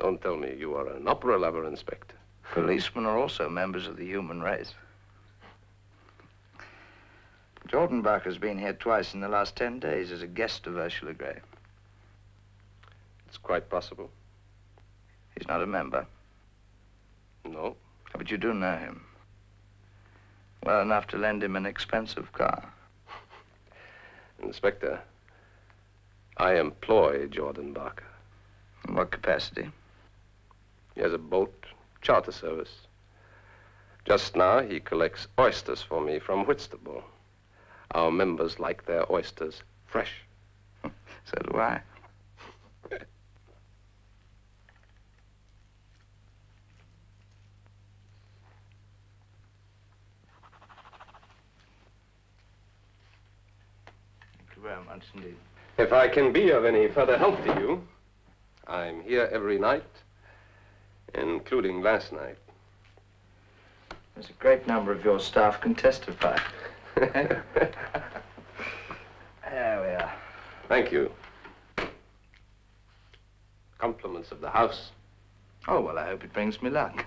Don't tell me you are an opera lover, Inspector. Policemen are also members of the human race. Jordan Barker's been here twice in the last 10 days as a guest of Ursula Gray. It's quite possible. He's not a member. No. But you do know him. Well enough to lend him an expensive car. Inspector, I employ Jordan Barker. In what capacity? He has a boat, charter service. Just now, he collects oysters for me from Whitstable. Our members like their oysters fresh. So do I. Thank you very much indeed. If I can be of any further help to you, I'm here every night, including last night. There's a great number of your staff can testify. There we are. Thank you. Compliments of the house. Oh, well, I hope it brings me luck.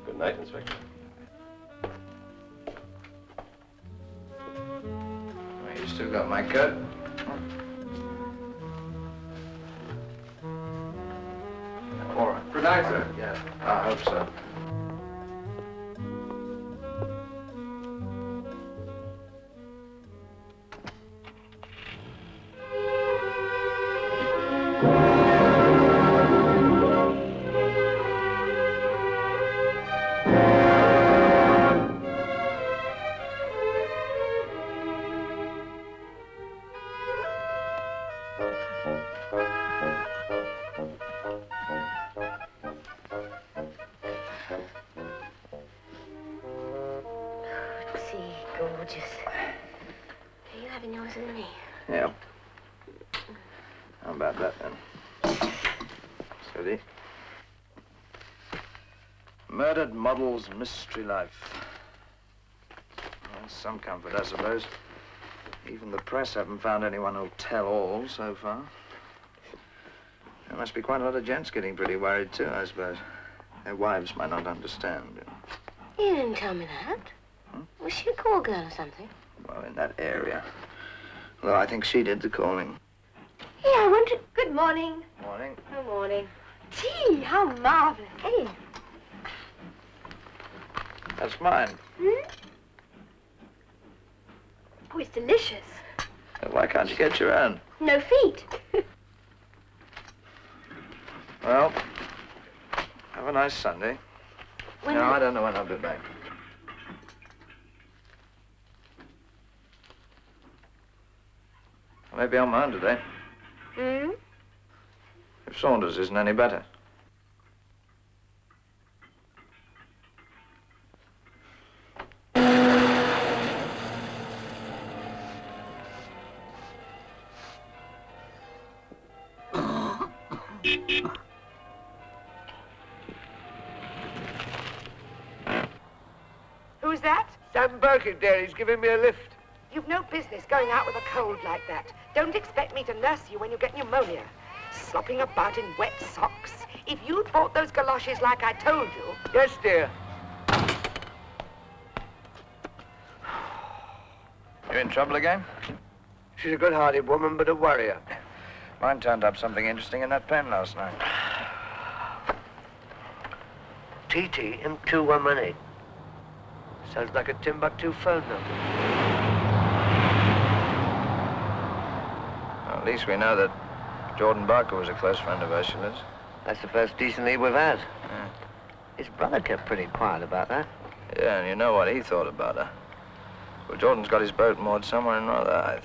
Good night, Inspector. Well, you still got my coat? All right. Good night, sir. Yeah, I hope so. Yeah. How about that, then? Steady. Murdered Model's Mystery Life. Well, some comfort, I suppose. Even the press haven't found anyone who'll tell all so far. There must be quite a lot of gents getting pretty worried, too, I suppose. Their wives might not understand. You didn't tell me that. Was she a call girl or something? Well, in that area. Although I think she did the calling. Yeah, I wonder... Good morning. Morning. Good morning. Gee, how marvelous. Hey. That's mine. Hmm? Oh, it's delicious. Why can't you get your own? No feet. Well, have a nice Sunday. No, I don't know when I'll be back. I may be on my own today. Hmm? If Saunders isn't any better. Who's that? Sam Birkendale, he's giving me a lift. You've no business going out with a cold like that. Don't expect me to nurse you when you get pneumonia. Slopping about in wet socks. If you'd bought those galoshes like I told you... Yes, dear. You in trouble again? She's a good-hearted woman, but a worrier. Mine turned up something interesting in that pen last night. TT M2118. Sounds like a Timbuktu phone number. Well, at least we know that Jordan Barker was a close friend of Ursula's. That's the first decent lead we've had. Yeah. His brother kept pretty quiet about that. Yeah, and you know what he thought about her. Well, Jordan's got his boat moored somewhere in Rotherhithe.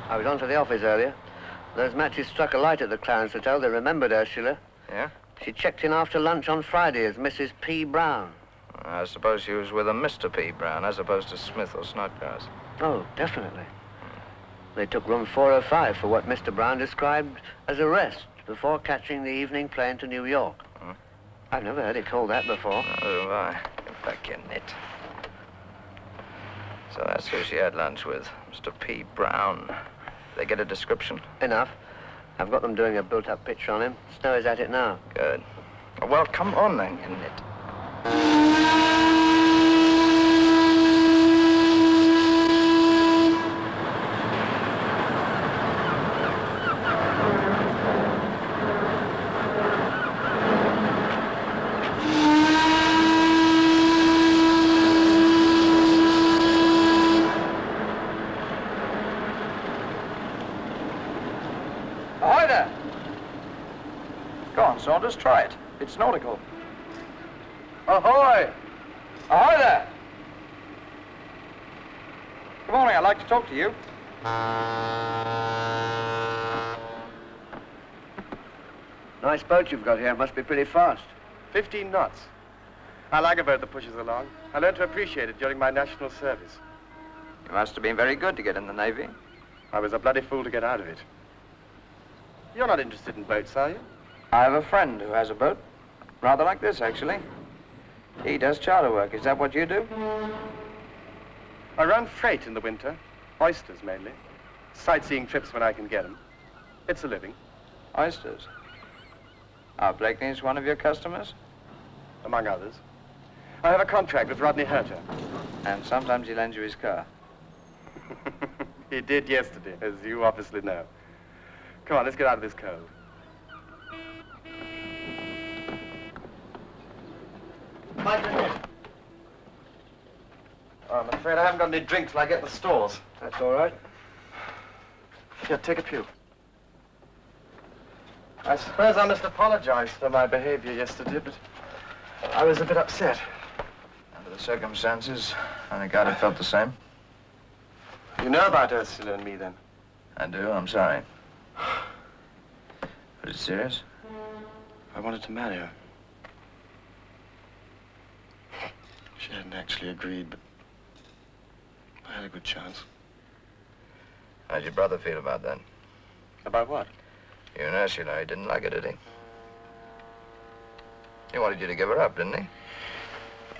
I was on to the office earlier. Those matches struck a light at the Clarence Hotel. They remembered Ursula. Yeah? She checked in after lunch on Friday as Mrs. P. Brown. I suppose she was with a Mr. P. Brown, as opposed to Smith or Snodgrass. Oh, definitely. They took room 405 for what Mr. Brown described as a rest before catching the evening plane to New York. I've never heard it called that before. Neither have I. Get back your knit. So that's who she had lunch with, Mr. P. Brown, the They get a description? Enough. I've got them doing a built-up picture on him. Snow is at it now. Good. Well, come on then, you nit. Ahoy there! Go on, Saunders, try it. It's nautical. Ahoy! Ahoy there! Good morning, I'd like to talk to you. Nice boat you've got here. It must be pretty fast. 15 knots. I like a boat that pushes along. I learned to appreciate it during my national service. You must have been very good to get in the Navy. I was a bloody fool to get out of it. You're not interested in boats, are you? I have a friend who has a boat. Rather like this, actually. He does charter work. Is that what you do? I run freight in the winter. Oysters, mainly. Sightseeing trips when I can get them. It's a living. Oysters. Our Blakeney's one of your customers? Among others. I have a contract with Rodney Herter. And sometimes he lends you his car. He did yesterday, as you obviously know. Come on, let's get out of this cold. Oh, I'm afraid I haven't got any drink till I get in the stores. That's all right. Here, take a pew. I suppose I must apologize for my behavior yesterday, but I was a bit upset. Under the circumstances, I think I'd have felt the same. You know about Ursula and me, then? I do, I'm sorry. But it's serious? I wanted to marry her. She hadn't actually agreed, but I had a good chance. How'd your brother feel about that? About what? You and Ursula, he didn't like it, did he? He wanted you to give her up, didn't he?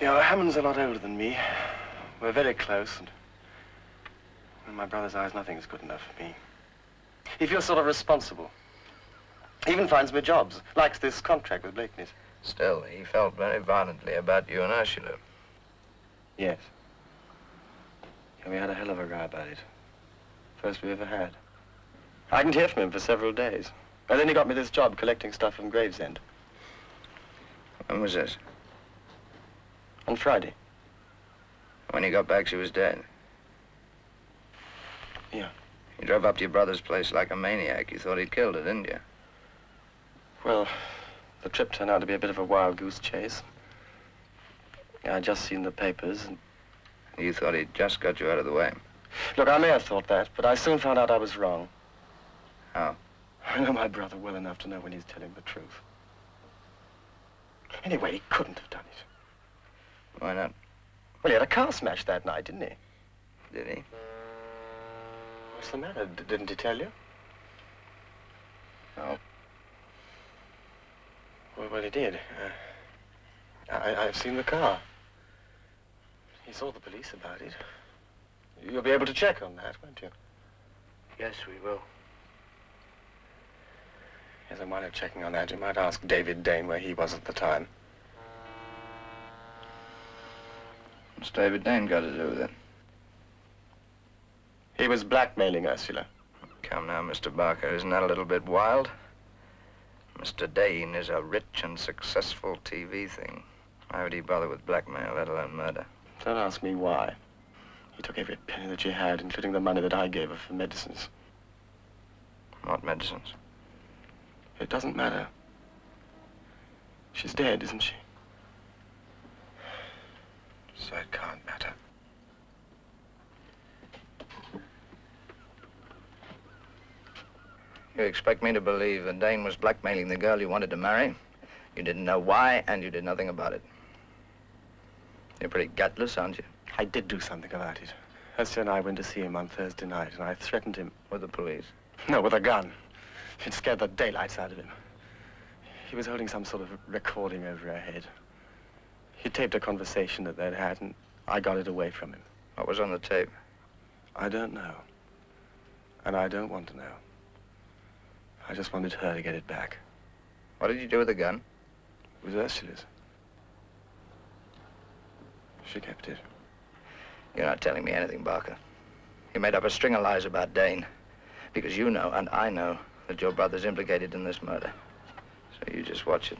Yeah, Hammond's a lot older than me. We're very close, and in my brother's eyes, nothing is good enough for me. He feels sort of responsible. He even finds me jobs, likes this contract with Blakeney's. Still, he felt very violently about you and Ursula. Yes. And we had a hell of a row about it. First we ever had. I didn't hear from him for several days. And then he got me this job collecting stuff from Gravesend. When was this? On Friday. When he got back, she was dead. Yeah. You drove up to your brother's place like a maniac. You thought he'd killed her, didn't you? Well, the trip turned out to be a bit of a wild goose chase. I'd just seen the papers and... You thought he'd just got you out of the way. Look, I may have thought that, but I soon found out I was wrong. How? I know my brother well enough to know when he's telling the truth. Anyway, he couldn't have done it. Why not? Well, he had a car smash that night, didn't he? Did he? What's the matter? Didn't he tell you? No. Well, he did. I've seen the car. He saw the police about it. You'll be able to check on that, won't you? Yes, we will. Yes, and while you're checking on that, you might ask David Dane where he was at the time. What's David Dane got to do with it? He was blackmailing Ursula. Come now, Mr. Barker, isn't that a little bit wild? Mr. Dane is a rich and successful TV thing. Why would he bother with blackmail, let alone murder? Don't ask me why. He took every penny that she had, including the money that I gave her for medicines. What medicines? It doesn't matter. She's dead, isn't she? So it can't matter. You expect me to believe that Dane was blackmailing the girl you wanted to marry? You didn't know why, and you did nothing about it. You're pretty gutless, aren't you? I did do something about it. Ursula and I went to see him on Thursday night, and I threatened him. With the police? No, with a gun. It scared the daylights out of him. He was holding some sort of recording over her head. He taped a conversation that they'd had, and I got it away from him. What was on the tape? I don't know. And I don't want to know. I just wanted her to get it back. What did you do with the gun? It was Ursula's. She kept it. You're not telling me anything, Barker. You made up a string of lies about Dane. Because you know, and I know, that your brother's implicated in this murder. So you just watch it.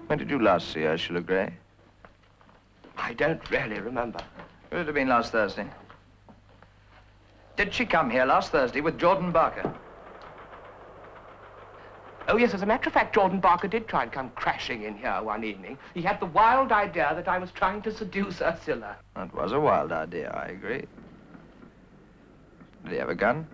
When did you last see Ursula Gray? I don't really remember. It would have been last Thursday. Did she come here last Thursday with Jordan Barker? Oh, yes, as a matter of fact, Jordan Barker did try and come crashing in here one evening. He had the wild idea that I was trying to seduce Ursula. That was a wild idea, I agree. Did he have a gun?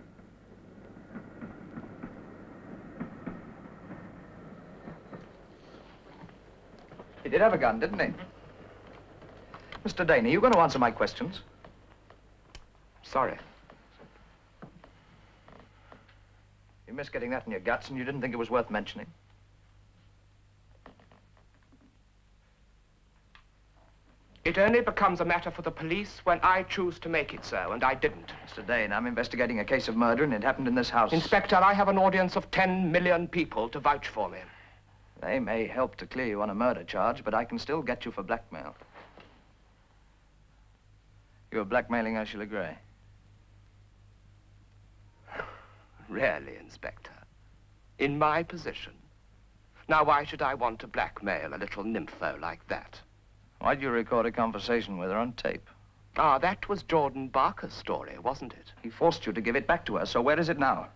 He did have a gun, didn't he? Mr. Dane, are you going to answer my questions? Sorry. You missed getting that in your guts and you didn't think it was worth mentioning? It only becomes a matter for the police when I choose to make it so, and I didn't. Mr. Dane, I'm investigating a case of murder and it happened in this house. Inspector, I have an audience of 10 million people to vouch for me. They may help to clear you on a murder charge, but I can still get you for blackmail. You were blackmailing Ursula Gray. Really, Inspector? In my position? Now, why should I want to blackmail a little nympho like that? Why'd you record a conversation with her on tape? Ah, that was Jordan Barker's story, wasn't it? He forced you to give it back to her, so where is it now?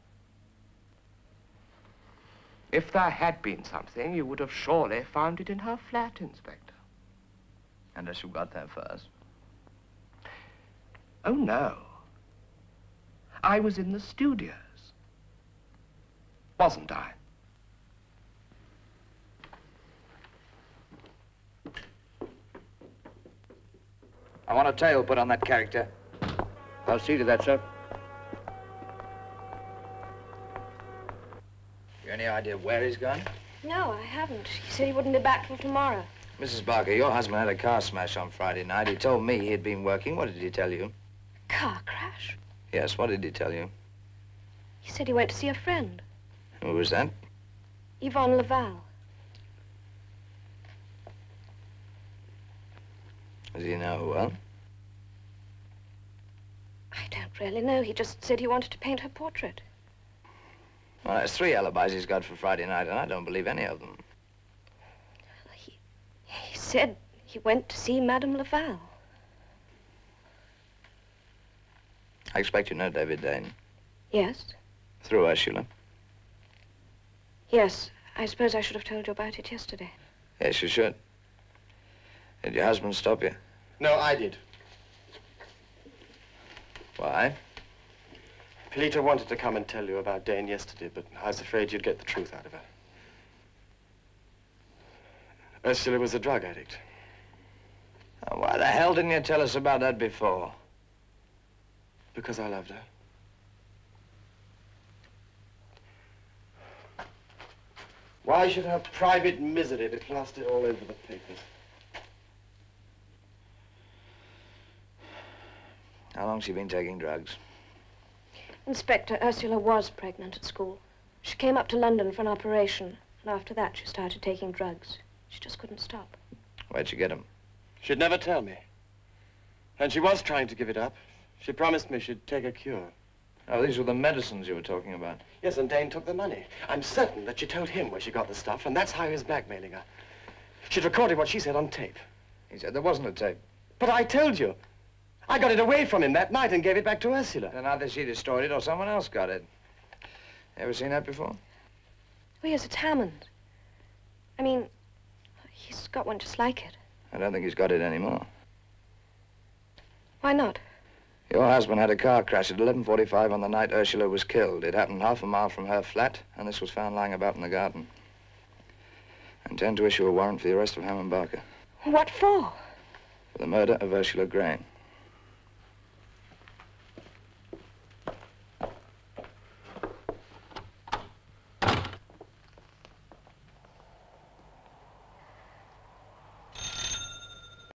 If there had been something, you would have surely found it in her flat, Inspector. Unless you got there first. Oh, no. I was in the studios. Wasn't I? I want a tail put on that character. I'll see to that, sir. You any idea where he's gone? No, I haven't. He said he wouldn't be back till tomorrow. Mrs. Barker, your husband had a car smash on Friday night. He told me he had been working. What did he tell you? Car crash? Yes, what did he tell you? He said he went to see a friend, Who was that? Yvonne Laval. Does he know who well? I don't really know. He just said he wanted to paint her portrait. Well, that's 3 alibis he's got for Friday night, and I don't believe any of them. He said he went to see Madame Laval. I expect you know David Dane. Yes? Through Ursula. Yes. I suppose I should have told you about it yesterday. Yes, you should. Did your husband stop you? No, I did. Why? Pelita wanted to come and tell you about Dane yesterday, but I was afraid you'd get the truth out of her. Ursula was a drug addict. Oh, why the hell didn't you tell us about that before? Because I loved her. Why should her private misery be plastered all over the papers? How long's she been taking drugs? Inspector, Ursula was pregnant at school. She came up to London for an operation, and after that she started taking drugs. She just couldn't stop. Where'd you get them? She'd never tell me. And she was trying to give it up. She promised me she'd take a cure. Oh, these were the medicines you were talking about. Yes, and Dane took the money. I'm certain that she told him where she got the stuff, and that's how he was blackmailing her. She'd recorded what she said on tape. He said there wasn't a tape. But I told you. I got it away from him that night and gave it back to Ursula. Then either she destroyed it or someone else got it. Ever seen that before? Oh, yes, it's Hammond. I mean, he's got one just like it. I don't think he's got it anymore. Why not? Your husband had a car crash at 11:45 on the night Ursula was killed. It happened half a mile from her flat, and this was found lying about in the garden. I intend to issue a warrant for the arrest of Hammond Barker. What for? For the murder of Ursula Gray.